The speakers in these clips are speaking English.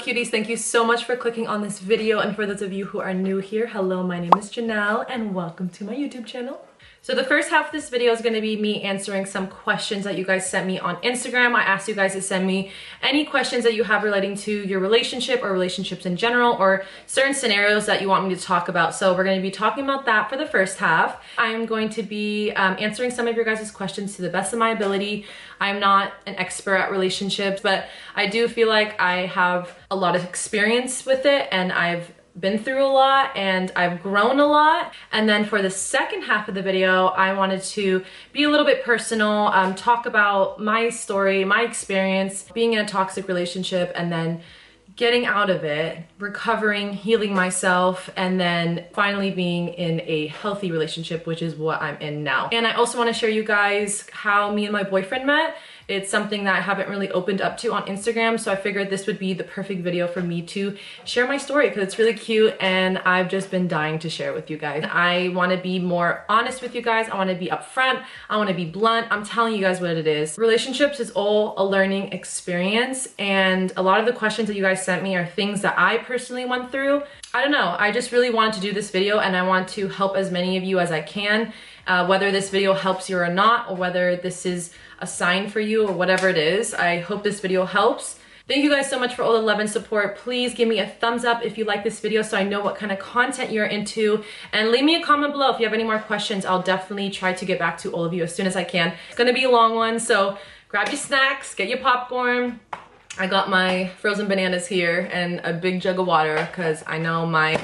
cuties, thank you so much for clicking on this video, and for those of you who are new here, hello, my name is Janelle and welcome to my YouTube channel. So the first half of this video is going to be me answering some questions that you guys sent me on Instagram. I asked you guys to send me any questions that you have relating to your relationship or relationships in general, or certain scenarios that you want me to talk about. So we're going to be talking about that for the first half. I'm going to be answering some of your guys' questions to the best of my ability. I'm not an expert at relationships, but I do feel like I have a lot of experience with it, and I've been through a lot and I've grown a lot. And then for the second half of the video, I wanted to be a little bit personal, talk about my story, my experience being in a toxic relationship, and then getting out of it, recovering, healing myself, and then finally being in a healthy relationship, which is what I'm in now. And I also want to share you guys how me and my boyfriend met. It's something that I haven't really opened up to on Instagram, so I figured this would be the perfect video for me to share my story because it's really cute and I've just been dying to share it with you guys. I want to be more honest with you guys. I want to be upfront. I want to be blunt. I'm telling you guys what it is. Relationships is all a learning experience, and a lot of the questions that you guys sent me are things that I personally went through. I don't know, I just really wanted to do this video and I want to help as many of you as I can. Whether this video helps you or not, or whether this is a sign for you or whatever it is, I hope this video helps. Thank you guys so much for all the love and support. Please give me a thumbs up if you like this video so I know what kind of content you're into, and leave me a comment below if you have any more questions. I'll definitely try to get back to all of you as soon as I can. It's gonna be a long one, so grab your snacks, get your popcorn. I got my frozen bananas here and a big jug of water because I know my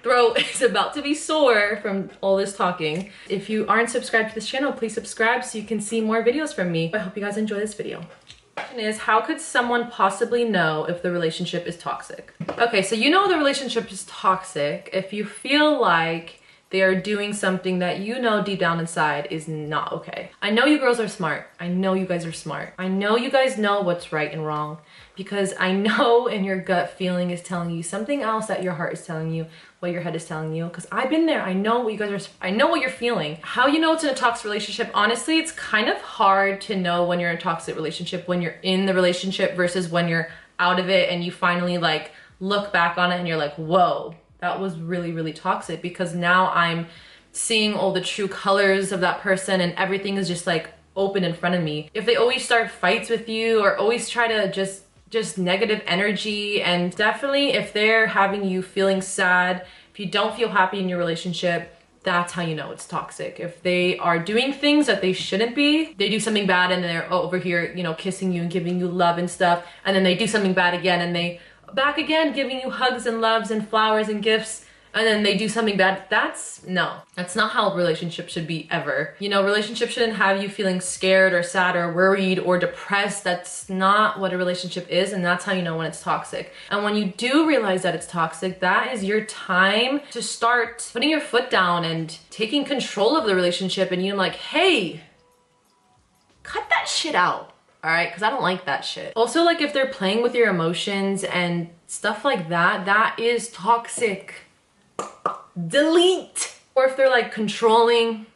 throat is about to be sore from all this talking. If you aren't subscribed to this channel, please subscribe so you can see more videos from me. I hope you guys enjoy this video. The question is, how could someone possibly know if the relationship is toxic? Okay, so you know the relationship is toxic if you feel like they are doing something that you know deep down inside is not okay. I know you girls are smart. I know you guys are smart. I know you guys know what's right and wrong, because I know in your gut feeling is telling you something else that your heart is telling you, what your head is telling you, because I've been there. I know what you guys are, I know what you're feeling. How you know it's in a toxic relationship? Honestly, it's kind of hard to know when you're in a toxic relationship, when you're in the relationship versus when you're out of it and you finally like look back on it and you're like, whoa, that was really, really toxic, because now I'm seeing all the true colors of that person and everything is just like open in front of me. If they always start fights with you or always try to just negative energy, and definitely if they're having you feeling sad, if you don't feel happy in your relationship, that's how you know it's toxic. If they are doing things that they shouldn't be, they do something bad and they're over here, you know, kissing you and giving you love and stuff, and then they do something bad again and they back again giving you hugs and loves and flowers and gifts, and then they do something bad. That's not how a relationship should be ever. You know, relationship shouldn't have you feeling scared or sad or worried or depressed. That's not what a relationship is, and that's how you know when it's toxic. And when you do realize that it's toxic, that is your time to start putting your foot down and taking control of the relationship, and you're like, hey, cut that shit out. All right, because I don't like that shit. Also, like if they're playing with your emotions and stuff like that, that is toxic. Delete. Or if they're like controlling.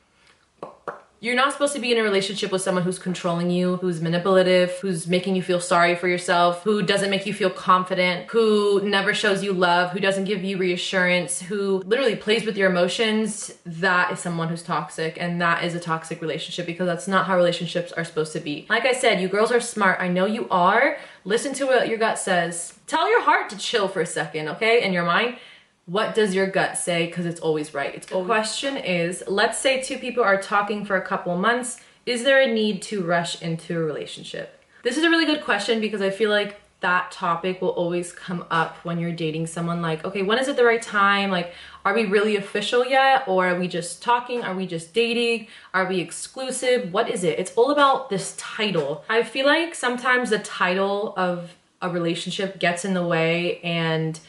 You're not supposed to be in a relationship with someone who's controlling you, who's manipulative, who's making you feel sorry for yourself, who doesn't make you feel confident, who never shows you love, who doesn't give you reassurance, who literally plays with your emotions. That is someone who's toxic, and that is a toxic relationship, because that's not how relationships are supposed to be. Like I said, you girls are smart. I know you are. Listen to what your gut says. Tell your heart to chill for a second, okay? In your mind, what does your gut say? Because it's always right. The question is, let's say two people are talking for a couple months. Is there a need to rush into a relationship? This is a really good question, because I feel like that topic will always come up when you're dating someone. Like, okay, when is it the right time? Like, are we really official yet? Or are we just talking? Are we just dating? Are we exclusive? What is it? It's all about this title. I feel like sometimes the title of a relationship gets in the way, and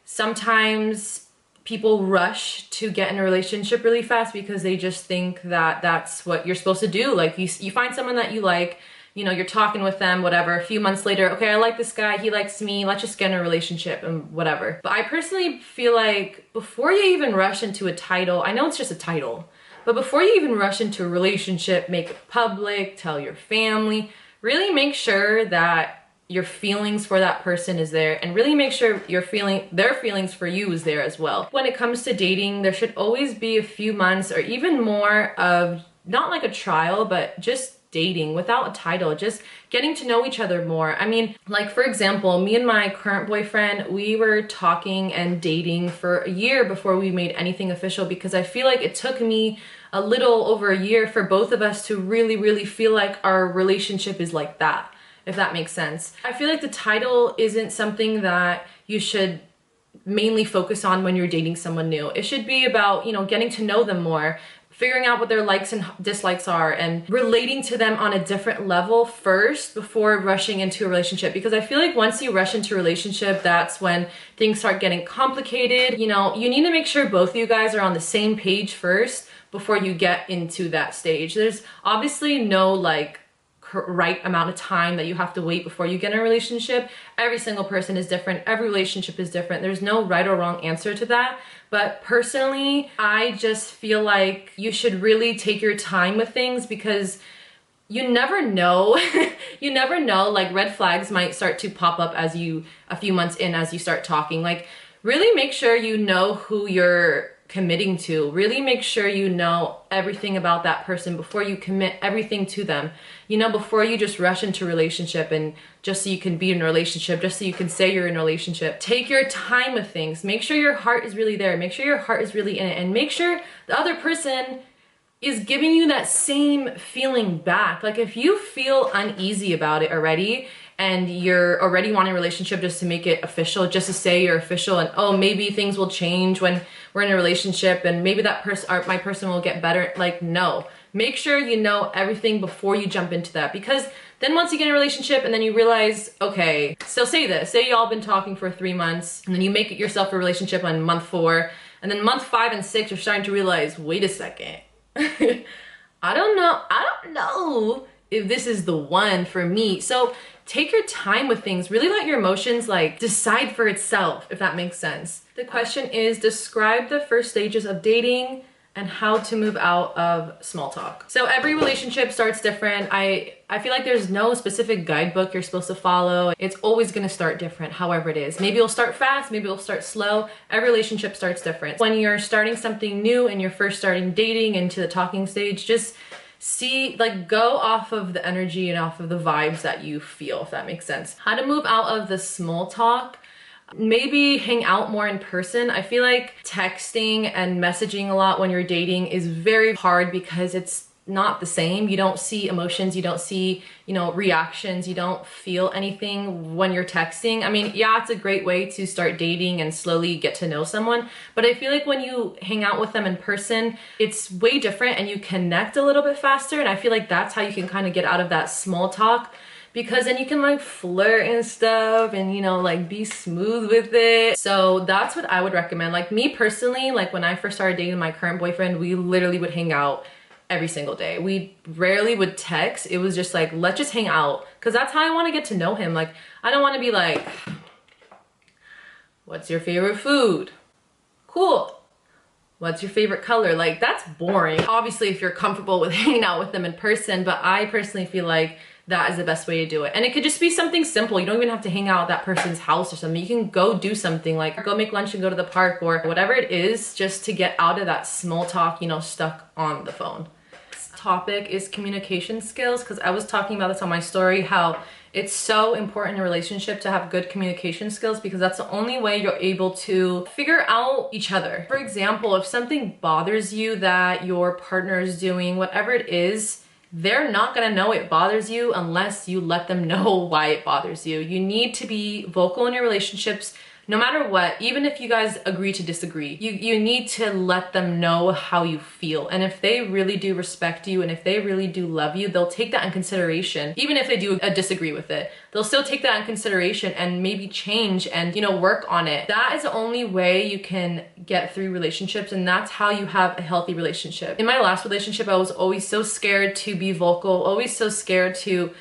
sometimes people rush to get in a relationship really fast because they just think that that's what you're supposed to do. Like you find someone that you like, you know, you're talking with them, whatever, a few months later, okay, I like this guy, he likes me, let's just get in a relationship and whatever. But I personally feel like before you even rush into a title, I know it's just a title, but before you even rush into a relationship, make it public, tell your family, really make sure that your feelings for that person is there, and really make sure their feelings for you is there as well. When it comes to dating, there should always be a few months or even more of not like a trial, but just dating without a title, just getting to know each other more. I mean, like for example, me and my current boyfriend, we were talking and dating for a year before we made anything official, because I feel like it took me a little over a year for both of us to really feel like our relationship is like that, if that makes sense. I feel like the title isn't something that you should mainly focus on when you're dating someone new. It should be about, you know, getting to know them more, figuring out what their likes and dislikes are, and relating to them on a different level first before rushing into a relationship. Because I feel like once you rush into a relationship, that's when things start getting complicated. You know, you need to make sure both of you guys are on the same page first before you get into that stage. There's obviously no like right amount of time that you have to wait before you get in a relationship. Every single person is different. Every relationship is different. There's no right or wrong answer to that. But personally, I just feel like you should really take your time with things, because you never know. You never know, like red flags might start to pop up a few months in as you start talking. Like really make sure you know who you're committing to. Really make sure you know everything about that person before you commit everything to them. You know, before you just rush into a relationship and just so you can be in a relationship, just so you can say you're in a relationship. Take your time with things. Make sure your heart is really there. Make sure your heart is really in it, and make sure the other person is giving you that same feeling back. Like if you feel uneasy about it already, and you're already wanting a relationship just to make it official, just to say you're official, and oh, maybe things will change when we're in a relationship, and maybe that person, my person will get better. Like, no. Make sure you know everything before you jump into that, because then once you get in a relationship and then you realize, okay, so say y'all been talking for 3 months, and then you make it yourself a relationship on month 4, and then month 5 and 6 you're starting to realize, wait a second, I don't know if this is the one for me. So take your time with things. Really let your emotions like decide for itself, if that makes sense. The question is, describe the first stages of dating and how to move out of small talk. So every relationship starts different. I feel like there's no specific guidebook you're supposed to follow. It's always gonna start different, however it is. Maybe it'll start fast, maybe it'll start slow. Every relationship starts different. When you're starting something new and you're first starting dating into the talking stage, just go off of the energy and off of the vibes that you feel, if that makes sense. How to move out of the small talk. Maybe hang out more in person. I feel like texting and messaging a lot when you're dating is very hard because it's not the same. You don't see emotions, you don't see, you know, reactions, you don't feel anything when you're texting. I mean, yeah, it's a great way to start dating and slowly get to know someone, but I feel like when you hang out with them in person, it's way different and you connect a little bit faster, and I feel like that's how you can kind of get out of that small talk, because then you can like flirt and stuff and, you know, like be smooth with it. So that's what I would recommend. Like me personally, like when I first started dating my current boyfriend, we literally would hang out every single day. We rarely would text. It was just like, let's just hang out, because that's how I want to get to know him. Like, I don't want to be like, what's your favorite food? Cool. What's your favorite color? Like, that's boring. Obviously, if you're comfortable with hanging out with them in person, but I personally feel like that is the best way to do it. And it could just be something simple. You don't even have to hang out at that person's house or something. You can go do something, like go make lunch and go to the park or whatever it is, just to get out of that small talk, you know, stuck on the phone. This topic is communication skills, because I was talking about this on my story, how it's so important in a relationship to have good communication skills, because that's the only way you're able to figure out each other. For example, if something bothers you that your partner is doing, whatever it is, they're not gonna know it bothers you unless you let them know why it bothers you. You need to be vocal in your relationships, no matter what, even if you guys agree to disagree. You need to let them know how you feel. And if they really do respect you and if they really do love you, they'll take that in consideration. Even if they do disagree with it, they'll still take that in consideration and maybe change and, you know, work on it. That is the only way you can get through relationships, and that's how you have a healthy relationship. In my last relationship, I was always so scared to be vocal, always so scared to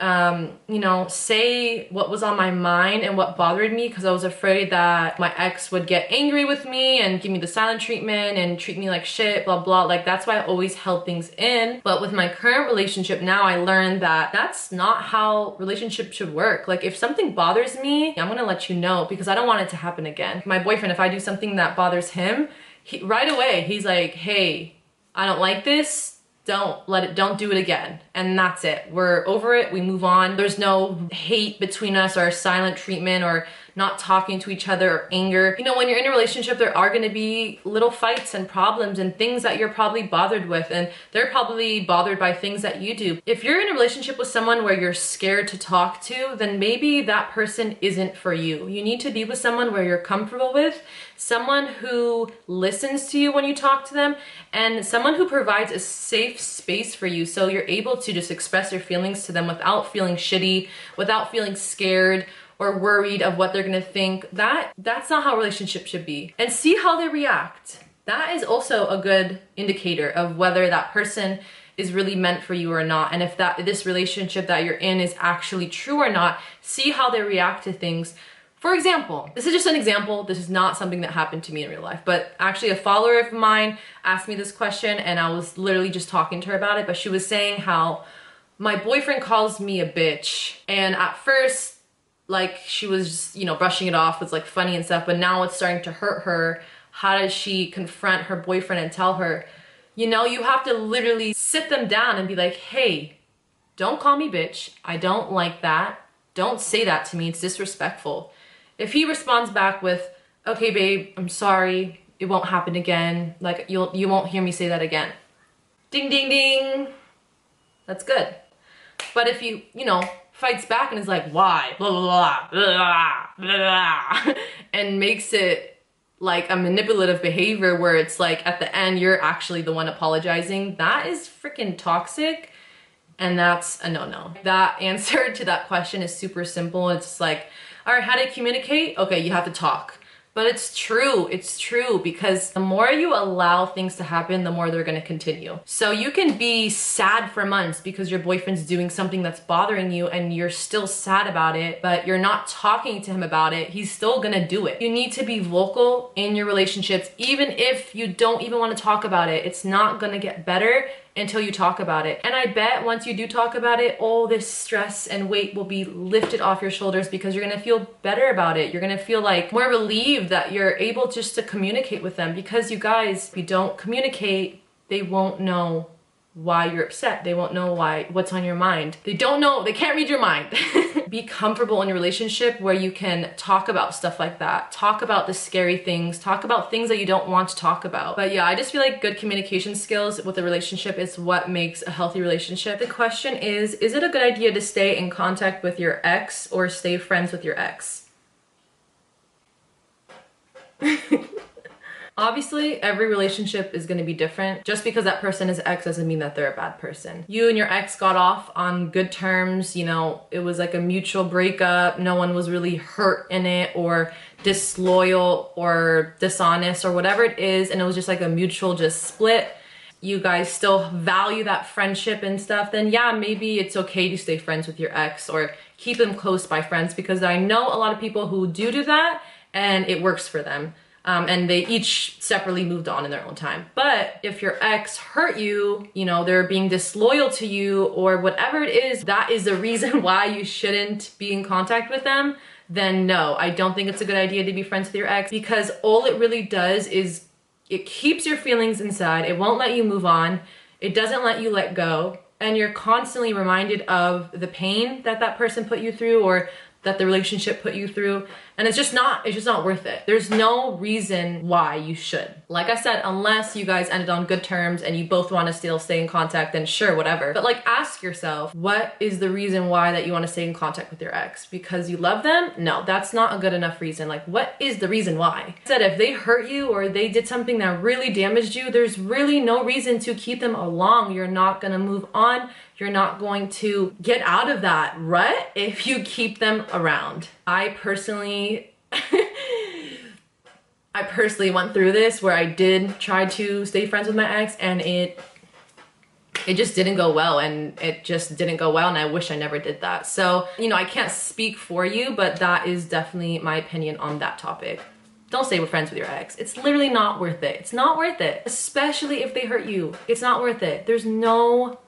you know, say what was on my mind and what bothered me, because I was afraid that my ex would get angry with me and give me the silent treatment and treat me like shit, blah, blah. Like, that's why I always held things in. But with my current relationship now, I learned that that's not how relationships should work. Like, if something bothers me, I'm gonna let you know, because I don't want it to happen again. My boyfriend, if I do something that bothers him, right away, he's like, hey, I don't like this. Don't do it again. And that's it. We're over it. We move on. There's no hate between us or silent treatment or not talking to each other or anger. You know, when you're in a relationship, there are going to be little fights and problems and things that you're probably bothered with, and they're probably bothered by things that you do. If you're in a relationship with someone where you're scared to talk to, then maybe that person isn't for you. You need to be with someone where you're comfortable with, someone who listens to you when you talk to them, and someone who provides a safe space for you so you're able to just express your feelings to them without feeling shitty, without feeling scared or worried of what they're gonna think. That's not how relationships should be. And see how they react. That is also a good indicator of whether that person is really meant for you or not. And if this relationship that you're in is actually true or not. See how they react to things. For example, this is just an example. This is not something that happened to me in real life, but actually a follower of mine asked me this question and I was literally just talking to her about it. But she was saying how my boyfriend calls me a bitch. And at first, like, she was, you know, brushing it off, was like funny and stuff, but now it's starting to hurt her. How does she confront her boyfriend and tell her, you know, you have to literally sit them down and be like, hey, don't call me bitch. I don't like that. Don't say that to me. It's disrespectful. If he responds back with, okay, babe, I'm sorry. It won't happen again. Like, you won't hear me say that again. Ding, ding, ding. That's good. But if you know, fights back and is like, why? Blah, blah, blah, blah, blah, blah, and makes it like a manipulative behavior where it's like at the end, you're actually the one apologizing. That is freaking toxic. And that's a no-no. That answer to that question is super simple. It's like, all right, how do you communicate? Okay, you have to talk. But it's true because the more you allow things to happen, the more they're gonna continue. So you can be sad for months because your boyfriend's doing something that's bothering you and you're still sad about it, but you're not talking to him about it. He's still gonna do it. You need to be vocal in your relationships, even if you don't even wanna talk about it. It's not gonna get better until you talk about it. And I bet once you do talk about it, all this stress and weight will be lifted off your shoulders because you're gonna feel better about it. You're gonna feel like more relieved that you're able just to communicate with them, because you guys, if you don't communicate, they won't know why you're upset. They won't know what's on your mind. They don't know, they can't read your mind. Be comfortable in your relationship where you can talk about stuff like that. Talk about the scary things, talk about things that you don't want to talk about. But yeah, I just feel like good communication skills with a relationship is what makes a healthy relationship. The question is it a good idea to stay in contact with your ex or stay friends with your ex? Obviously, every relationship is going to be different. Just because that person is ex doesn't mean that they're a bad person. You and your ex got off on good terms, you know, it was like a mutual breakup. No one was really hurt in it or disloyal or dishonest or whatever it is, and it was just like a mutual just split. You guys still value that friendship and stuff, then yeah, maybe it's okay to stay friends with your ex or keep them close by friends, because I know a lot of people who do that and it works for them. And they each separately moved on in their own time. But if your ex hurt you, you know, they're being disloyal to you or whatever it is, that is the reason why you shouldn't be in contact with them, then no, I don't think it's a good idea to be friends with your ex, because all it really does is it keeps your feelings inside. It won't let you move on. It doesn't let you let go. And you're constantly reminded of the pain that that person put you through or that the relationship put you through, and it's just not worth it. There's no reason why you should. Like I said, unless you guys ended on good terms and you both want to still stay in contact, then sure, whatever. But like, ask yourself, what is the reason why that you want to stay in contact with your ex? Because you love them? No, that's not a good enough reason. Like, what is the reason why? I said, if they hurt you or they did something that really damaged you, there's really no reason to keep them along. You're not gonna move on. You're not going to get out of that rut if you keep them around. I personally went through this where I did try to stay friends with my ex, and it it just didn't go well, and it just didn't go well, and I wish I never did that. So, you know, I can't speak for you, but that is definitely my opinion on that topic. Don't stay with friends with your ex. It's literally not worth it. It's not worth it, especially if they hurt you. It's not worth it. There's no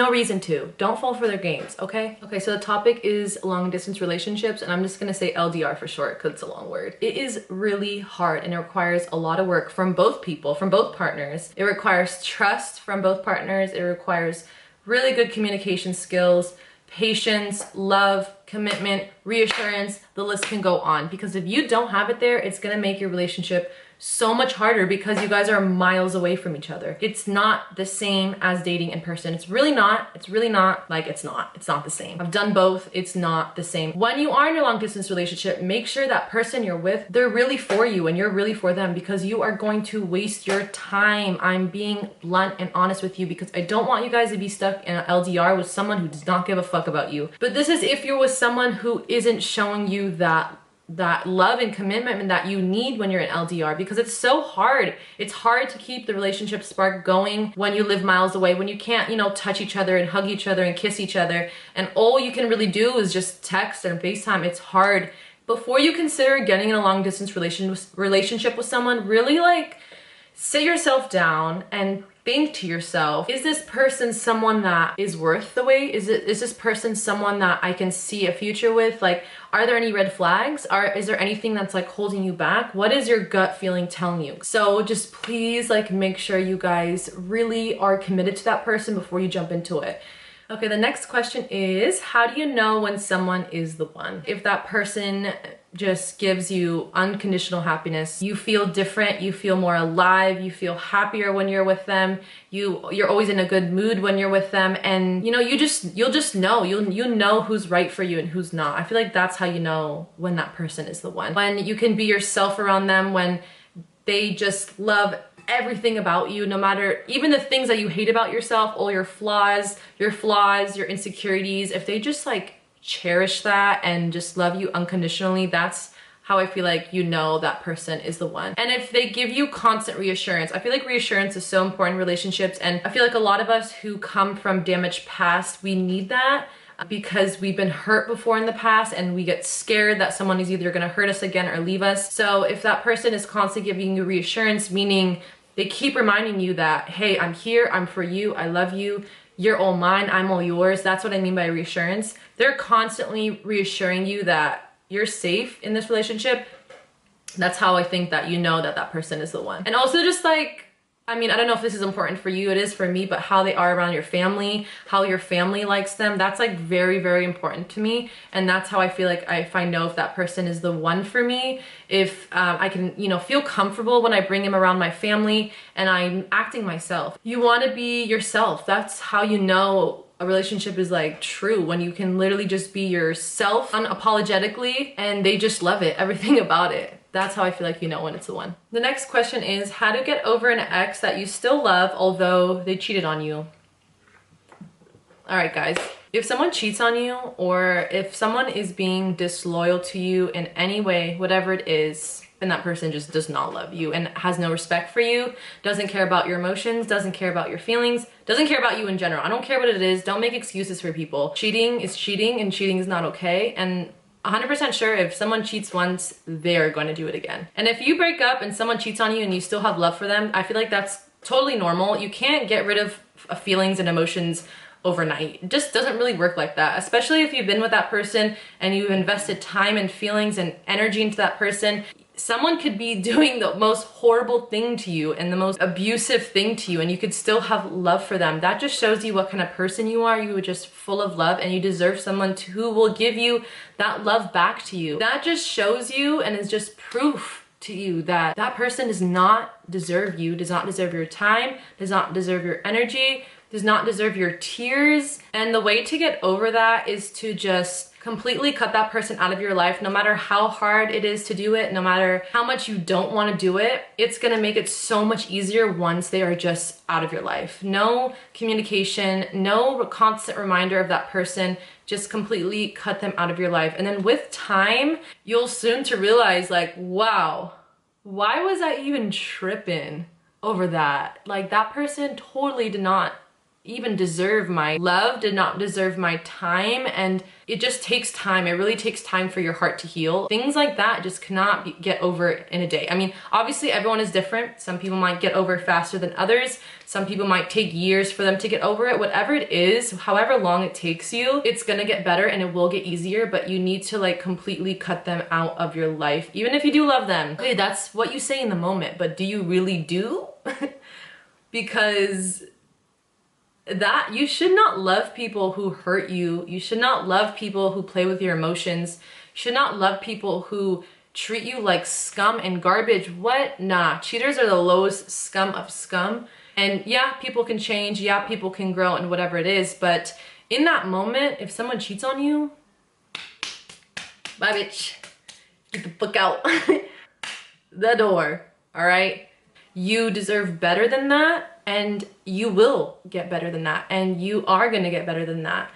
reason to. Don't fall for their games, okay? Okay, so the topic is long distance relationships, and I'm just gonna say LDR for short because it's a long word. It is really hard, and it requires a lot of work from both people, from both partners. It requires trust from both partners. It requires really good communication skills, patience, love, commitment, reassurance. The list can go on, because if you don't have it there, it's gonna make your relationship so much harder because you guys are miles away from each other. It's not the same as dating in person. It's really not. It's really not. Like, it's not the same. I've done both. It's not the same. When you are in a long distance relationship, make sure that person you're with, they're really for you and you're really for them, because you are going to waste your time. I'm being blunt and honest with you, because I don't want you guys to be stuck in an LDR with someone who does not give a fuck about you. But this is if you're with someone who isn't showing you that love and commitment that you need when you're in LDR, because it's so hard. It's hard to keep the relationship spark going when you live miles away, when you can't, you know, touch each other and hug each other and kiss each other, and all you can really do is just text and FaceTime. It's hard. Before you consider getting in a long distance relationship with someone, really like sit yourself down and think to yourself, is this person someone that is worth the wait? Is this person someone that I can see a future with? Like, are there any red flags? Is there anything that's like holding you back? What is your gut feeling telling you? So just please like make sure you guys really are committed to that person before you jump into it. Okay, the next question is, how do you know when someone is the one? If that person just gives you unconditional happiness, you feel different, you feel more alive, you feel happier when you're with them, you're always in a good mood when you're with them, and you know, you'll just know, you'll know who's right for you and who's not. I feel like that's how you know when that person is the one. When you can be yourself around them, when they just love everything about you, no matter even the things that you hate about yourself, all your flaws, your insecurities, if they just like cherish that and just love you unconditionally, that's how I feel like you know that person is the one. And if they give you constant reassurance, I feel like reassurance is so important in relationships, and I feel like a lot of us who come from damaged past, we need that, because we've been hurt before in the past and we get scared that someone is either gonna hurt us again or leave us. So if that person is constantly giving you reassurance, meaning they keep reminding you that, hey, I'm here, I'm for you, I love you, you're all mine, I'm all yours. That's what I mean by reassurance. They're constantly reassuring you that you're safe in this relationship. That's how I think that you know that that person is the one. And also just like, I mean, I don't know if this is important for you, it is for me, but how they are around your family, how your family likes them, that's like very, very important to me. And that's how I feel like if I know if that person is the one for me, if I can, you know, feel comfortable when I bring him around my family and I'm acting myself. You want to be yourself. That's how you know a relationship is like true, when you can literally just be yourself unapologetically and they just love it, everything about it. That's how I feel like you know when it's the one. The next question is, how to get over an ex that you still love although they cheated on you. All right, guys. If someone cheats on you, or if someone is being disloyal to you in any way, whatever it is, and that person just does not love you and has no respect for you, doesn't care about your emotions, doesn't care about your feelings, doesn't care about you in general. I don't care what it is. Don't make excuses for people. Cheating is cheating, and cheating is not okay. And 100% sure if someone cheats once, they're going to do it again. And if you break up and someone cheats on you and you still have love for them, I feel like that's totally normal. You can't get rid of feelings and emotions overnight. It just doesn't really work like that, especially if you've been with that person and you've invested time and feelings and energy into that person. Someone could be doing the most horrible thing to you and the most abusive thing to you, and you could still have love for them. That just shows you what kind of person you are. You are just full of love, and you deserve someone who will give you that love back to you. That just shows you and is just proof to you that that person does not deserve you, does not deserve your time, does not deserve your energy, does not deserve your tears. And the way to get over that is to just completely cut that person out of your life. No matter how hard it is to do it, no matter how much you don't want to do it, it's gonna make it so much easier once they are just out of your life. No communication, no constant reminder of that person, just completely cut them out of your life. And then with time, you'll soon to realize like, wow, why was I even tripping over that? Like, that person totally did not even deserve my love, did not deserve my time, and it just takes time. It really takes time for your heart to heal. Things like that just cannot get over in a day. I mean, obviously everyone is different. Some people might get over it faster than others. Some people might take years for them to get over it. Whatever it is, however long it takes you, it's gonna get better and it will get easier, but you need to like completely cut them out of your life, even if you do love them. Okay, that's what you say in the moment, but do you really do? Because that you should not love people who hurt you. You should not love people who play with your emotions. You should not love people who treat you like scum and garbage. What? Nah, cheaters are the lowest scum of scum. And yeah, people can change. Yeah, people can grow and whatever it is. But in that moment, if someone cheats on you, bye bitch, get the fuck out the door, all right? You deserve better than that, and you will get better than that, and you are gonna get better than that,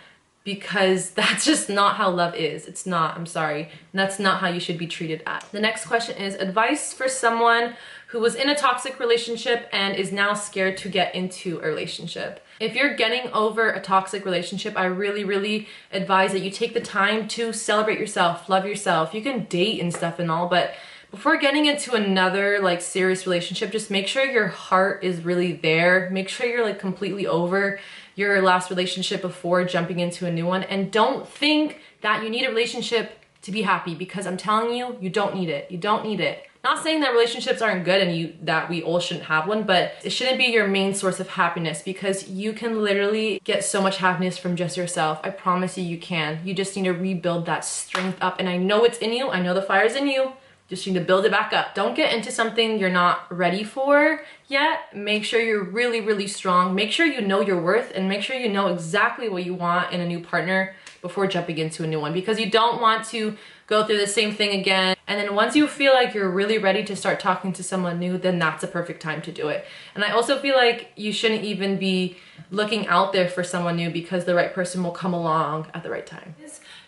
because that's just not how love is. It's not, I'm sorry. And that's not how you should be treated at. The next question is advice for someone who was in a toxic relationship and is now scared to get into a relationship. If you're getting over a toxic relationship, I really advise that you take the time to celebrate yourself, love yourself. You can date and stuff and all, but before getting into another like serious relationship, just make sure your heart is really there. Make sure you're like completely over your last relationship before jumping into a new one. And don't think that you need a relationship to be happy, because I'm telling you, you don't need it. You don't need it. Not saying that relationships aren't good and that we all shouldn't have one, but it shouldn't be your main source of happiness, because you can literally get so much happiness from just yourself. I promise you, you can. You just need to rebuild that strength up. And I know it's in you. I know the fire's in you. Just need to build it back up. Don't get into something you're not ready for yet. Make sure you're really strong. Make sure you know your worth, and make sure you know exactly what you want in a new partner before jumping into a new one, because you don't want to go through the same thing again. And then once you feel like you're really ready to start talking to someone new, then that's a perfect time to do it. And I also feel like you shouldn't even be looking out there for someone new, because the right person will come along at the right time.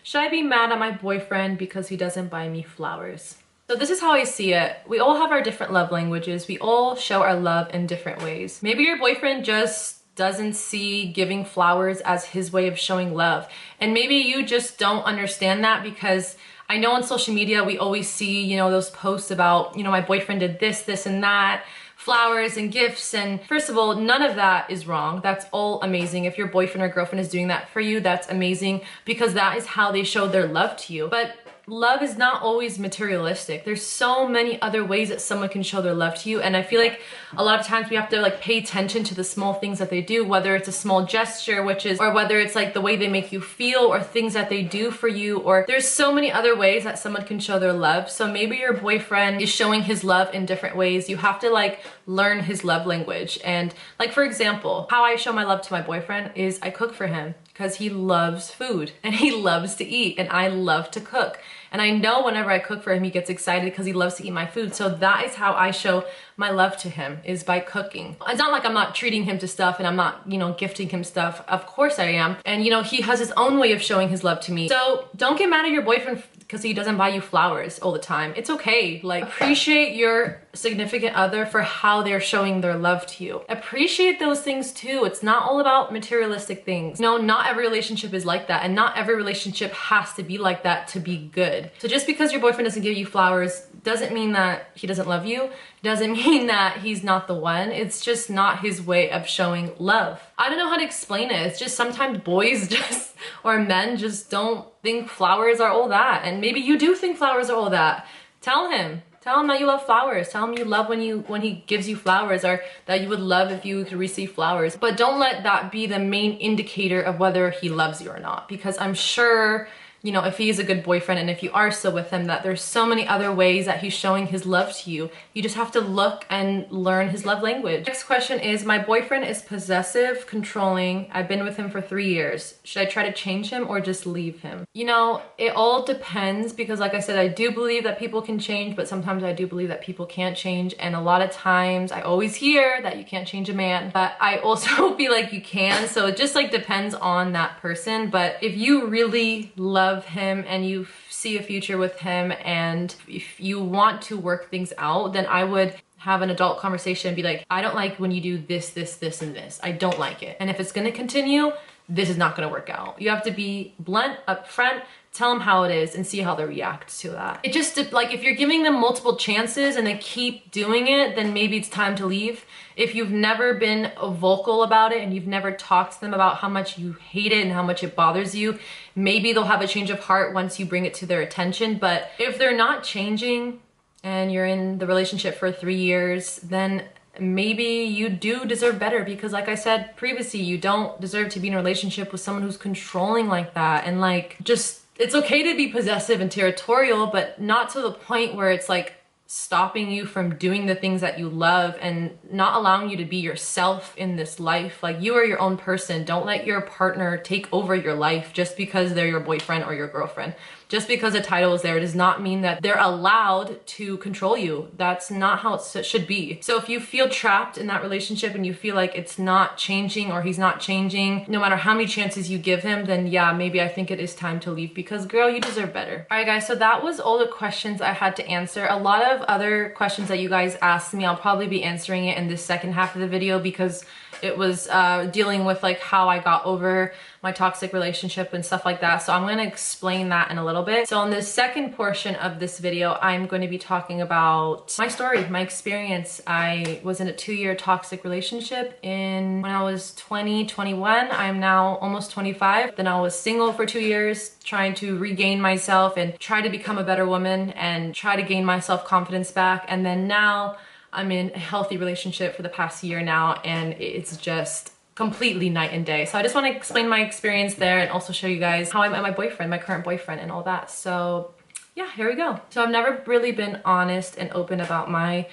Should I be mad at my boyfriend because he doesn't buy me flowers? So this is how I see it. We all have our different love languages. We all show our love in different ways. Maybe your boyfriend just doesn't see giving flowers as his way of showing love. And maybe you just don't understand that, because I know on social media we always see, you know, those posts about, you know, my boyfriend did this and that, flowers and gifts. And first of all, none of that is wrong. That's all amazing. If your boyfriend or girlfriend is doing that for you, that's amazing, because that is how they show their love to you. But love is not always materialistic. There's so many other ways that someone can show their love to you, and I feel like a lot of times we have to like pay attention to the small things that they do, whether it's a small gesture, or whether it's like the way they make you feel, or things that they do for you, or there's so many other ways that someone can show their love. So maybe your boyfriend is showing his love in different ways. You have to like learn his love language. And like, for example, how I show my love to my boyfriend is I cook for him, because he loves food and he loves to eat, and I love to cook. And I know whenever I cook for him, he gets excited because he loves to eat my food. So that is how I show my love to him, is by cooking. It's not like I'm not treating him to stuff and I'm not, you know, gifting him stuff. Of course I am. And you know, he has his own way of showing his love to me. So don't get mad at your boyfriend because he doesn't buy you flowers all the time. It's okay. Like, appreciate your significant other for how they're showing their love to you. Appreciate those things too. It's not all about materialistic things. No, not every relationship is like that, and not every relationship has to be like that to be good. So just because your boyfriend doesn't give you flowers doesn't mean that he doesn't love you. Doesn't mean that he's not the one. It's just not his way of showing love. I don't know how to explain it. It's just sometimes boys just, or men just don't think flowers are all that. And maybe you do think flowers are all that. Tell him that you love flowers. Tell him you love when he gives you flowers, or that you would love if you could receive flowers. But don't let that be the main indicator of whether he loves you or not, because I'm sure, you know, if he's a good boyfriend and if you are still with him, that there's so many other ways that he's showing his love to you. You just have to look and learn his love language. Next question is, my boyfriend is possessive, controlling. I've been with him for 3 years. Should I try to change him or just leave him? You know, it all depends, because like I said, I do believe that people can change, but sometimes I do believe that people can't change. And a lot of times I always hear that you can't change a man, but I also feel like you can. So it just like depends on that person. But if you really love him and you see a future with him, and if you want to work things out, then I would have an adult conversation and be like, I don't like when you do this, this, this, and this. I don't like it. And if it's gonna continue, this is not gonna work out. You have to be blunt, upfront, tell them how it is and see how they react to that. It just, like, if you're giving them multiple chances and they keep doing it, then maybe it's time to leave. If you've never been vocal about it and you've never talked to them about how much you hate it and how much it bothers you, maybe they'll have a change of heart once you bring it to their attention. But if they're not changing and you're in the relationship for 3 years, then maybe you do deserve better, because like I said previously, you don't deserve to be in a relationship with someone who's controlling like that. And like, just, it's okay to be possessive and territorial, but not to the point where it's like stopping you from doing the things that you love and not allowing you to be yourself in this life. Like, you are your own person. Don't let your partner take over your life just because they're your boyfriend or your girlfriend. Just because a title is there does not mean that they're allowed to control you. That's not how it should be. So if you feel trapped in that relationship and you feel like it's not changing or he's not changing, no matter how many chances you give him, then yeah, maybe I think it is time to leave, because girl, you deserve better. All right guys, so that was all the questions I had to answer. A lot of other questions that you guys asked me, I'll probably be answering it in this second half of the video, because it was dealing with like how I got over my toxic relationship and stuff like that. So I'm gonna explain that in a little bit. So in the second portion of this video, I'm going to be talking about my story, my experience. I was in a 2-year toxic relationship when I was 20, 21. I'm now almost 25. Then I was single for 2 years, trying to regain myself and try to become a better woman and try to gain my self-confidence back. And then now I'm in a healthy relationship for the past year now, and it's just completely night and day. So I just want to explain my experience there and also show you guys how I met my boyfriend, my current boyfriend, and all that. So yeah, here we go. So I've never really been honest and open about my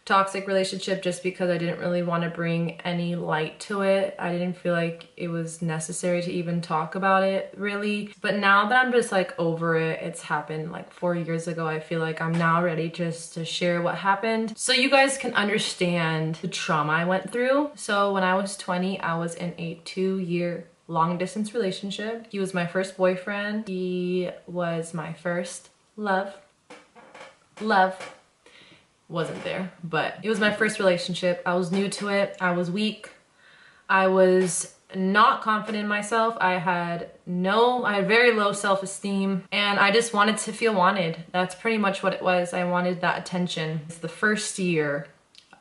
toxic relationship just because I didn't really want to bring any light to it. I didn't feel like it was necessary to even talk about it really. But now that I'm just like over it, it's happened like 4 years ago, I feel like I'm now ready just to share what happened so you guys can understand the trauma I went through. So when I was 20, I was in a 2-year long distance relationship. He was my first boyfriend. He was my first love. Wasn't there, but it was my first relationship. I was new to it. I was weak. I was not confident in myself. I had very low self-esteem, and I just wanted to feel wanted. That's pretty much what it was. I wanted that attention. It's the first year.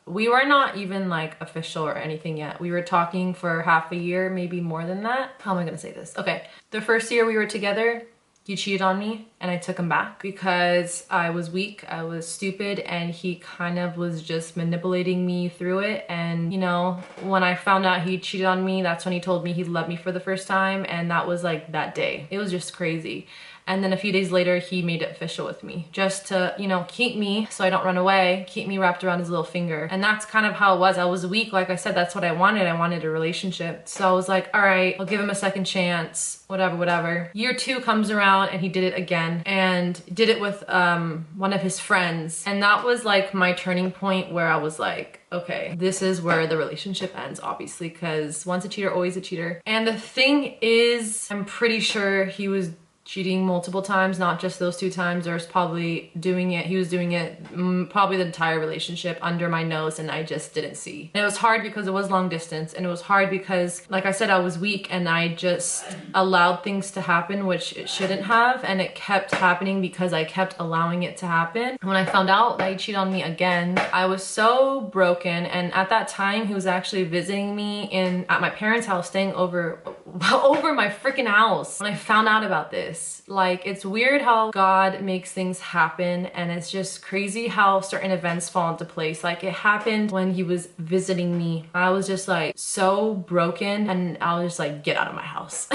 We were not even like official or anything yet. We were talking for half a year, maybe more than that. How am I gonna say this? Okay, the first year we were together, he cheated on me and I took him back because I was weak, I was stupid, and he kind of was just manipulating me through it. And you know, when I found out he cheated on me, that's when he told me he loved me for the first time, and that was like that day. It was just crazy. And then a few days later, he made it official with me just to, you know, keep me so I don't run away, keep me wrapped around his little finger. And that's kind of how it was. I was weak. Like I said, that's what I wanted. I wanted a relationship. So I was like, all right, I'll give him a second chance, whatever. Year 2 comes around and he did it again, and did it with one of his friends. And that was like my turning point where I was like, okay, this is where the relationship ends, obviously, because once a cheater, always a cheater. And the thing is, I'm pretty sure he was cheating multiple times, not just those 2 times. He was doing it probably the entire relationship under my nose, and I just didn't see. And it was hard because it was long distance, and it was hard because, like I said, I was weak and I just allowed things to happen which it shouldn't have, and it kept happening because I kept allowing it to happen. When I found out that he cheated on me again, I was so broken. And at that time, he was actually visiting me at my parents' house, staying over my freaking house. When I found out about this, like, it's weird how God makes things happen, and it's just crazy how certain events fall into place. Like, it happened when he was visiting me. I was just like so broken, and I was just like, get out of my house.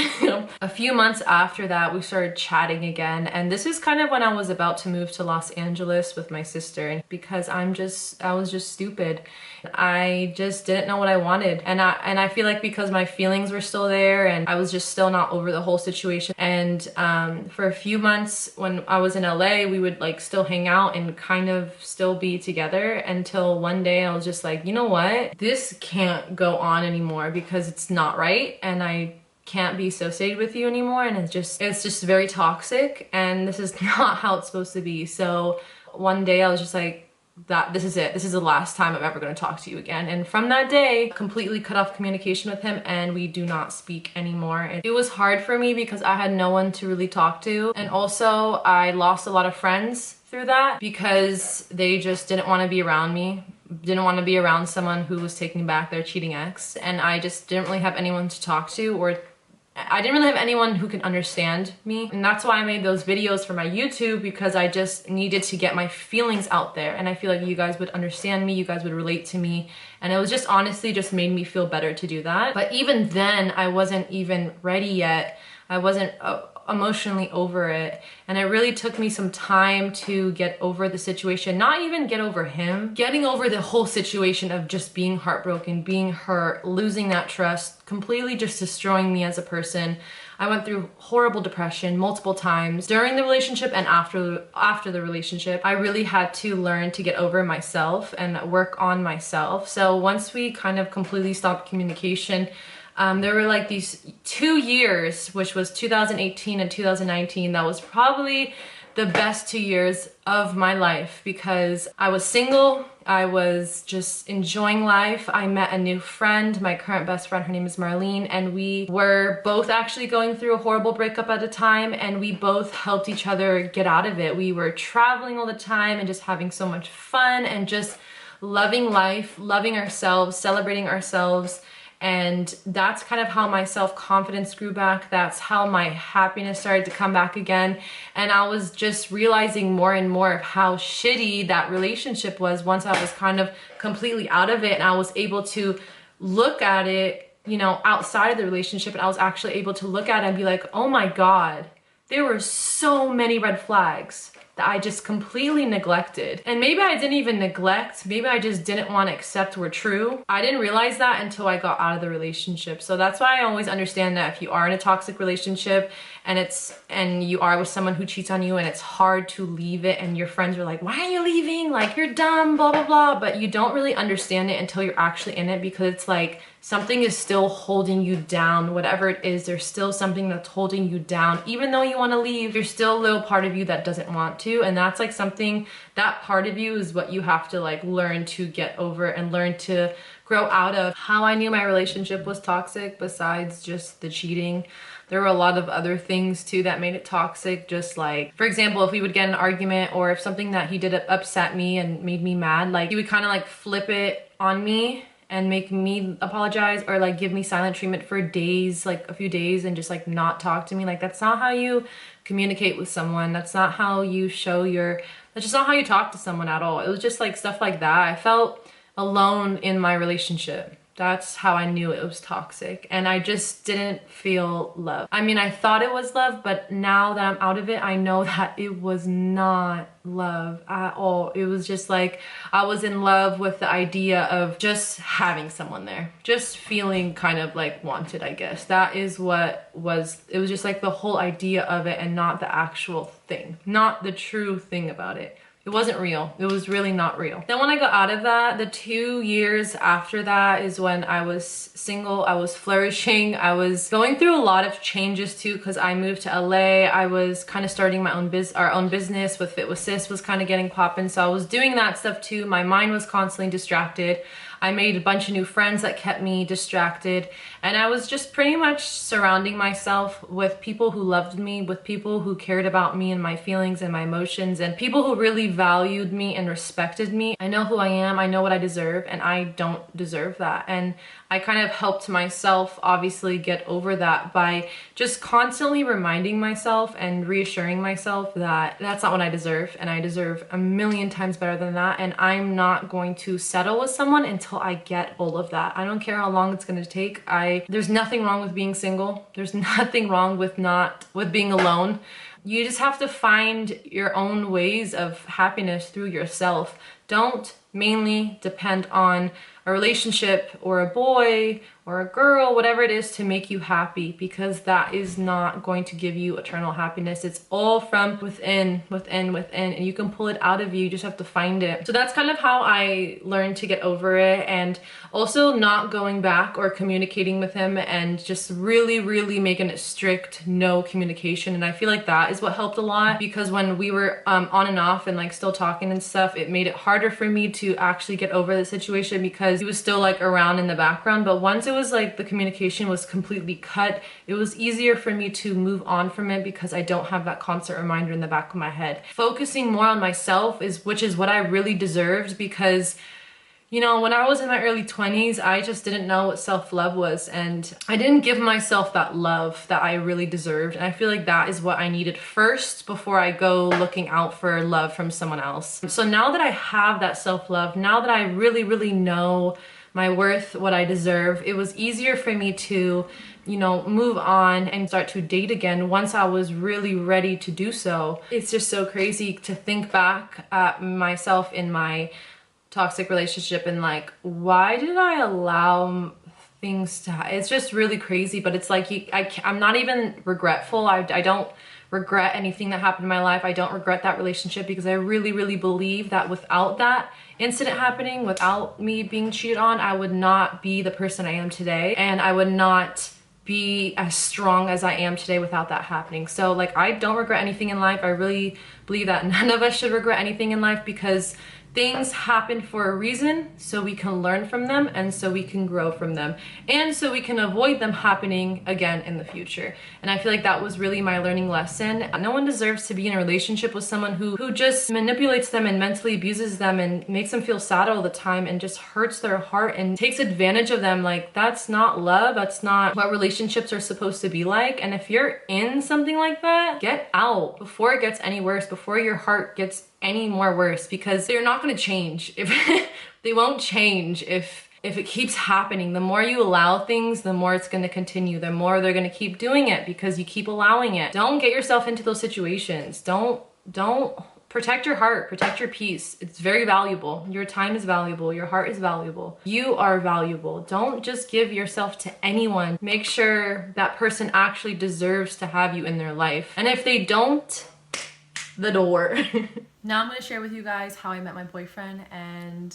A few months after that, we started chatting again, and this is kind of when I was about to move to Los Angeles with my sister, because I was just stupid. I just didn't know what I wanted, and I feel like because my feelings were still there, and I was just still not over the whole situation. And for a few months when I was in LA, we would like still hang out and kind of still be together, until one day I was just like, you know what? This can't go on anymore, because it's not right, and I can't be associated with you anymore, and it's just very toxic, and this is not how it's supposed to be. So one day I was just like, that this is it. This is the last time I'm ever going to talk to you again. And from that day, completely cut off communication with him, and we do not speak anymore. It was hard for me because I had no one to really talk to. And also I lost a lot of friends through that because they just didn't want to be around me, didn't want to be around someone who was taking back their cheating ex. And I just didn't really have anyone to talk to, or I didn't really have anyone who can understand me. And that's why I made those videos for my YouTube, because I just needed to get my feelings out there. And I feel like you guys would understand me, you guys would relate to me. And it was just honestly just made me feel better to do that. But even then, I wasn't even ready yet. I wasn't emotionally over it, and it really took me some time to get over the situation. Not even get over him, getting over the whole situation of just being heartbroken, being hurt, losing that trust, completely just destroying me as a person. I went through horrible depression multiple times during the relationship and after the relationship. I really had to learn to get over myself and work on myself. So once we kind of completely stopped communication, there were like these 2 years, which was 2018 and 2019. That was probably the best 2 years of my life because I was single. I was just enjoying life. I met a new friend, my current best friend. Her name is Marlene, and we were both actually going through a horrible breakup at the time, and we both helped each other get out of it. We were traveling all the time and just having so much fun and just loving life, loving ourselves, celebrating ourselves. And that's kind of how my self-confidence grew back. That's how my happiness started to come back again. And I was just realizing more and more of how shitty that relationship was once I was kind of completely out of it. And I was able to look at it, you know, outside of the relationship. And I was actually able to look at it and be like, oh my God, there were so many red flags that I just completely neglected. And maybe I didn't even neglect, maybe I just didn't want to accept were true. I didn't realize that until I got out of the relationship. So that's why I always understand that if you are in a toxic relationship and you are with someone who cheats on you and it's hard to leave it, and your friends are like, why are you leaving? Like, you're dumb, blah, blah, blah. But you don't really understand it until you're actually in it, because it's like something is still holding you down. Whatever it is, there's still something that's holding you down. Even though you want to leave, there's still a little part of you that doesn't want to. And that's like something, that part of you is what you have to like learn to get over and learn to grow out of. How I knew my relationship was toxic, besides just the cheating, there were a lot of other things too that made it toxic. Just like, for example, if we would get in an argument, or if something that he did upset me and made me mad, like he would kind of like flip it on me and make me apologize, or like give me silent treatment for days, like a few days, and just like not talk to me. Like, that's not how you communicate with someone. That's not how you show that's just not how you talk to someone at all. It was just like stuff like that. I felt alone in my relationship. That's how I knew it was toxic. And I just didn't feel love. I mean, I thought it was love, but now that I'm out of it, I know that it was not love at all. It was just like, I was in love with the idea of just having someone there. Just feeling kind of like wanted, I guess. That is what it was just like the whole idea of it, and not the actual thing. Not the true thing about it. It wasn't real. It was really not real. Then when I got out of that, the 2 years after that is when I was single. I was flourishing. I was going through a lot of changes too, because I moved to LA. I was kind of starting our own business with Fit with Sis was kind of getting popping. So I was doing that stuff too. My mind was constantly distracted. I made a bunch of new friends that kept me distracted, and I was just pretty much surrounding myself with people who loved me, with people who cared about me and my feelings and my emotions, and people who really valued me and respected me. I know who I am, I know what I deserve, and I don't deserve that. And I kind of helped myself obviously get over that by just constantly reminding myself and reassuring myself that that's not what I deserve, and I deserve a million times better than that, and I'm not going to settle with someone until I get all of that. I don't care how long it's gonna take. There's nothing wrong with being single. There's nothing wrong with being alone. You just have to find your own ways of happiness through yourself. Don't mainly depend on a relationship or a boy or a girl, whatever it is, to make you happy, because that is not going to give you eternal happiness. It's all from within, and you can pull it out of you. You just have to find it. So that's kind of how I learned to get over it, and also not going back or communicating with him, and just really making it strict, no communication. And I feel like that is what helped a lot, because when we were on and off and like still talking and stuff, it made it harder for me to actually get over the situation, because he was still like around in the background. But once it was like the communication was completely cut, it was easier for me to move on from it, because I don't have that constant reminder in the back of my head. Focusing more on myself which is what I really deserved, because you know, when I was in my early 20s, I just didn't know what self-love was, and I didn't give myself that love that I really deserved. And I feel like that is what I needed first before I go looking out for love from someone else. So now that I have that self-love, now that I really know my worth, what I deserve, it was easier for me to, you know, move on and start to date again once I was really ready to do so. It's just so crazy to think back at myself in my toxic relationship and like, why did I allow things to it's just really crazy. But it's like I'm not even regretful. I don't regret anything that happened in my life. I don't regret that relationship, because I really believe that without that incident happening, without me being cheated on, I would not be the person I am today, and I would not be as strong as I am today without that happening. So like, I don't regret anything in life. I really believe that none of us should regret anything in life, because things happen for a reason, so we can learn from them, and so we can grow from them, and so we can avoid them happening again in the future. And I feel like that was really my learning lesson. No one deserves to be in a relationship with someone who just manipulates them and mentally abuses them and makes them feel sad all the time and just hurts their heart and takes advantage of them. Like, that's not love. That's not what relationships are supposed to be like. And if you're in something like that, get out before it gets any worse, before your heart gets any more worse, because they're not going to change. If they won't change if it keeps happening. The more you allow things, the more it's going to continue. The more they're going to keep doing it, because you keep allowing it. Don't get yourself into those situations. Don't protect your heart, protect your peace. It's very valuable. Your time is valuable. Your heart is valuable. You are valuable. Don't just give yourself to anyone. Make sure that person actually deserves to have you in their life. And if they don't, the door. Now I'm going to share with you guys how I met my boyfriend and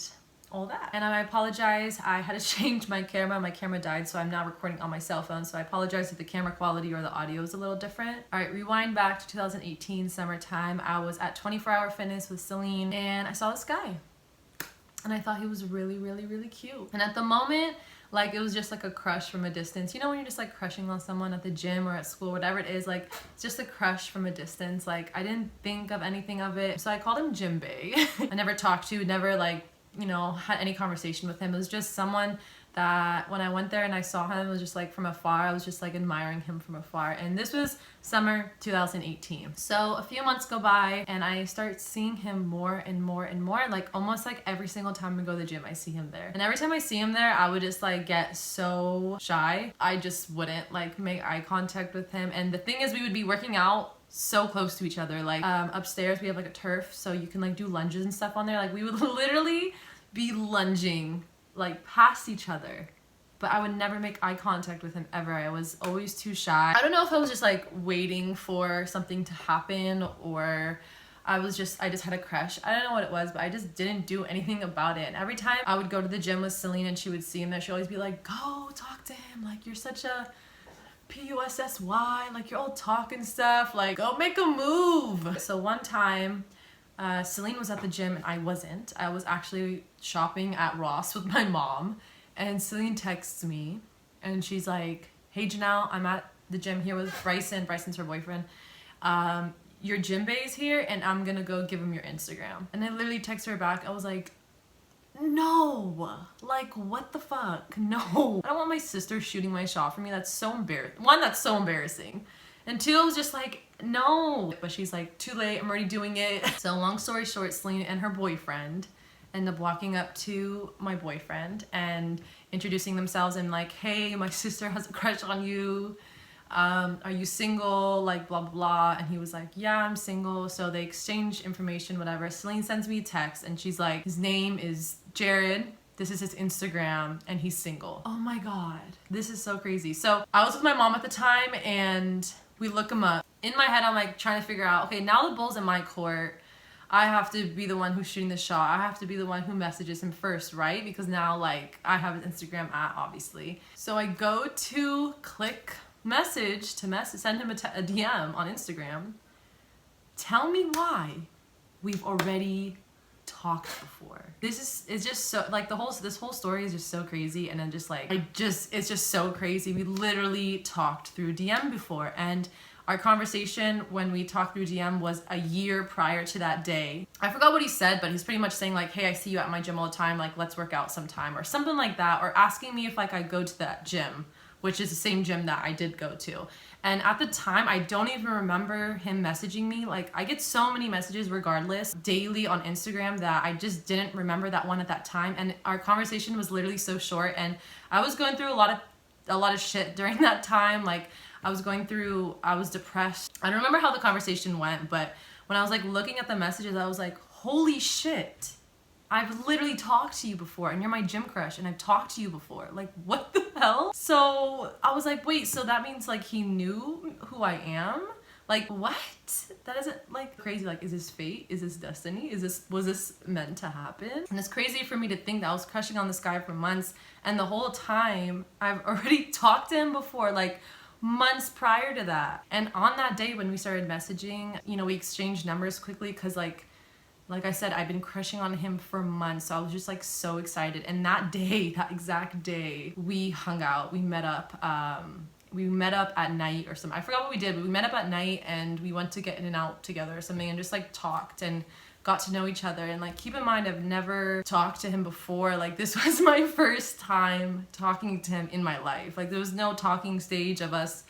all that. And I apologize, I had to change my camera. My camera died, so I'm now recording on my cell phone. So I apologize if the camera quality or the audio is a little different. All right, rewind back to 2018 summertime. I was at 24 Hour Fitness with Celine, and I saw this guy. And I thought he was really cute. And at the moment, like, it was just like a crush from a distance. You know when you're just like crushing on someone at the gym or at school, whatever it is, like, it's just a crush from a distance. Like, I didn't think of anything of it. So I called him Gym Bae. I never talked to, never like, you know, had any conversation with him. It was just someone that when I went there and I saw him, it was just like from afar. I was just like admiring him from afar. And this was summer 2018. So a few months go by and I start seeing him more and more, like almost like every single time I go to the gym, I see him there. And every time I see him there, I would just like get so shy. I just wouldn't like make eye contact with him. And the thing is, we would be working out so close to each other. Like upstairs we have like a turf, so you can like do lunges and stuff on there. Like we would literally be lunging like past each other, but I would never make eye contact with him ever. I was always too shy. I don't know if I was just like waiting for something to happen, or I just had a crush. I don't know what it was, but I just didn't do anything about it. And every time I would go to the gym with Celine and she would see him there, she'd always be like, go talk to him, like you're such a P-U-S-S-Y, like you're all talk and stuff, like go make a move. So one time Celine was at the gym and I wasn't. I was actually shopping at Ross with my mom, and Celine texts me and she's like, hey Janelle, I'm at the gym here with Bryson. Bryson's her boyfriend. Your Gym Bae's here and I'm gonna go give him your Instagram. And I literally text her back. I was like, no, like what the fuck? No, I don't want my sister shooting my shot for me. That's so embarrassing. One, that's so embarrassing. And two, I was just like, no. But she's like, too late, I'm already doing it. So long story short, Celine and her boyfriend end up walking up to my boyfriend and introducing themselves and like, hey, my sister has a crush on you. Are you single? Like blah, blah, blah. And he was like, yeah, I'm single. So they exchange information, whatever. Celine sends me a text and she's like, his name is Jared. This is his Instagram and he's single. Oh my God, this is so crazy. So I was with my mom at the time and we look him up. In my head, I'm like trying to figure out, okay, now the ball's in my court. I have to be the one who's shooting the shot. I have to be the one who messages him first, right? Because now like I have his Instagram obviously. So I go to click message to send him a DM on Instagram. Tell me why we've already talked before. It's just so like this whole story is just so crazy, and then just like it's just so crazy. We literally talked through DM before, and our conversation when we talked through DM was a year prior to that day. I forgot what he said, but he's pretty much saying like, hey, I see you at my gym all the time, like let's work out sometime or something like that, or asking me if like I go to that gym, which is the same gym that I did go to. And at the time, I don't even remember him messaging me. Like I get so many messages regardless daily on Instagram that I just didn't remember that one at that time. And our conversation was literally so short, and I was going through a lot of shit during that time. Like I was depressed. I don't remember how the conversation went, but when I was like looking at the messages, I was like, holy shit. I've literally talked to you before, and you're my gym crush, and I've talked to you before. Like, what the hell? So I was like, wait, so that means like he knew who I am? Like, what? That isn't like crazy. Like, is this fate? Is this destiny? Was this meant to happen? And it's crazy for me to think that I was crushing on this guy for months, and the whole time I've already talked to him before, like months prior to that. And on that day when we started messaging, you know, we exchanged numbers quickly because like I said, I've been crushing on him for months, so I was just like so excited. And that day, that exact day, we hung out. We met up at night or something. I forgot what we did, but we met up at night and we went to get in and out together or something, and just like talked and got to know each other. And like, keep in mind, I've never talked to him before. Like this was my first time talking to him in my life. Like there was no talking stage of us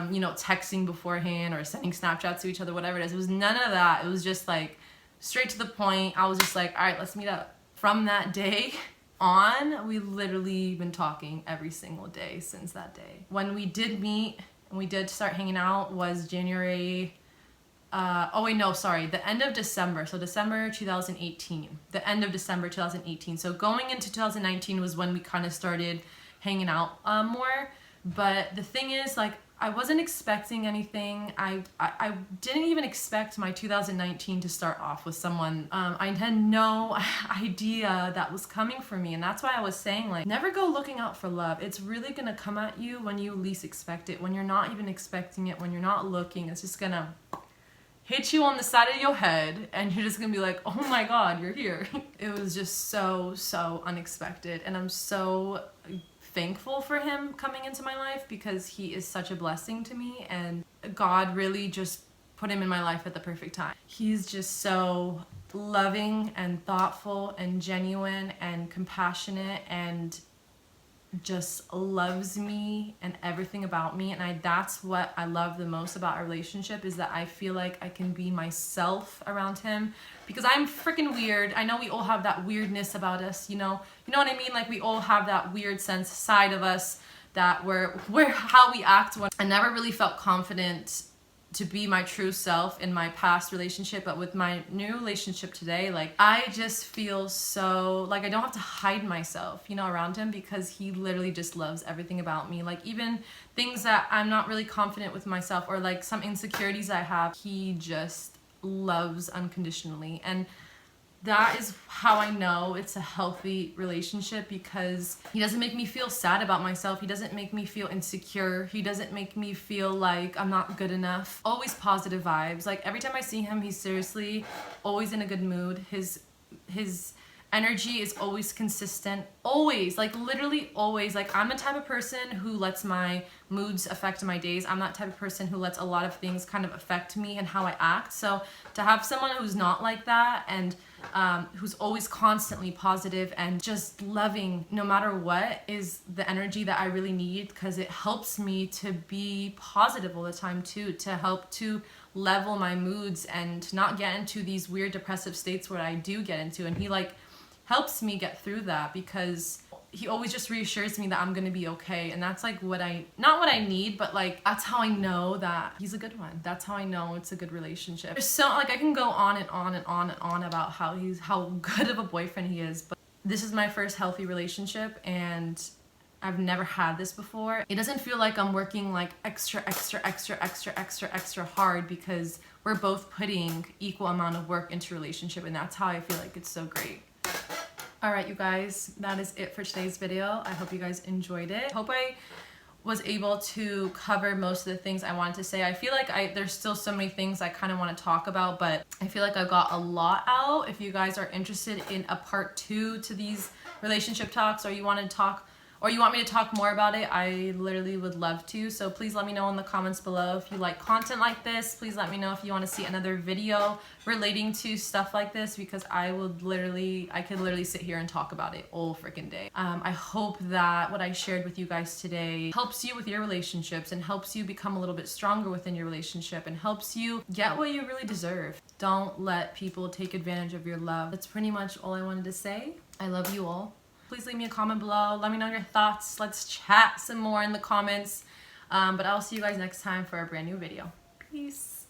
you know, texting beforehand or sending Snapchats to each other, whatever it is. It was none of that. It was just like straight to the point. I was just like, all right, let's meet up. From that day on, we literally been talking every single day since that day. When we did meet and we did start hanging out was January, the end of December. So December 2018, the end of December 2018. So going into 2019 was when we kind of started hanging out more. But the thing is, like, I wasn't expecting anything. I didn't even expect my 2019 to start off with someone. I had no idea that was coming for me. And that's why I was saying, like, never go looking out for love. It's really gonna come at you when you least expect it, when you're not even expecting it, when you're not looking. It's just gonna hit you on the side of your head and you're just gonna be like, oh my God, you're here. It was just so unexpected. And I'm so thankful for him coming into my life because he is such a blessing to me, and God really just put him in my life at the perfect time. He's just so loving and thoughtful and genuine and compassionate and just loves me and everything about me. And that's what I love the most about our relationship, is that I feel like I can be myself around him, because I'm freaking weird. I know we all have that weirdness about us, you know what I mean? Like, we all have that weird sense side of us that we're how we act. When I never really felt confident to be my true self in my past relationship, but with my new relationship today, like, I just feel so like I don't have to hide myself, you know, around him, because he literally just loves everything about me. Like, even things that I'm not really confident with myself, or like some insecurities I have, he just loves unconditionally. And that is how I know it's a healthy relationship, because he doesn't make me feel sad about myself. He doesn't make me feel insecure. He doesn't make me feel like I'm not good enough. Always positive vibes. Like, every time I see him, he's seriously always in a good mood. His energy is always consistent. Always, like, literally always. Like, I'm the type of person who lets my moods affect my days. I'm that type of person who lets a lot of things kind of affect me and how I act. So to have someone who's not like that, and who's always constantly positive and just loving no matter what, is the energy that I really need, because it helps me to be positive all the time too, to help to level my moods and to not get into these weird depressive states where I do get into. And he like helps me get through that, because he always just reassures me that I'm gonna be okay. And that's like not what I need, but like, that's how I know that he's a good one. That's how I know it's a good relationship. There's so, like, I can go on and on and on and on about how good of a boyfriend he is, but this is my first healthy relationship and I've never had this before. It doesn't feel like I'm working like extra hard because we're both putting equal amount of work into relationship, and that's how I feel like it's so great. All right, you guys, that is it for today's video. I hope you guys enjoyed it. Hope I was able to cover most of the things I wanted to say. I feel like there's still so many things I kind of want to talk about, but I feel like I got a lot out. If you guys are interested in a part 2 to these relationship talks, or you want to talk, or you want me to talk more about it, I literally would love to. So please let me know in the comments below if you like content like this. Please let me know if you want to see another video relating to stuff like this, because I could literally sit here and talk about it all freaking day. I hope that what I shared with you guys today helps you with your relationships and helps you become a little bit stronger within your relationship and helps you get what you really deserve. Don't let people take advantage of your love. That's pretty much all I wanted to say. I love you all. Please leave me a comment below. Let me know your thoughts. Let's chat some more in the comments. But I'll see you guys next time for a brand new video. Peace.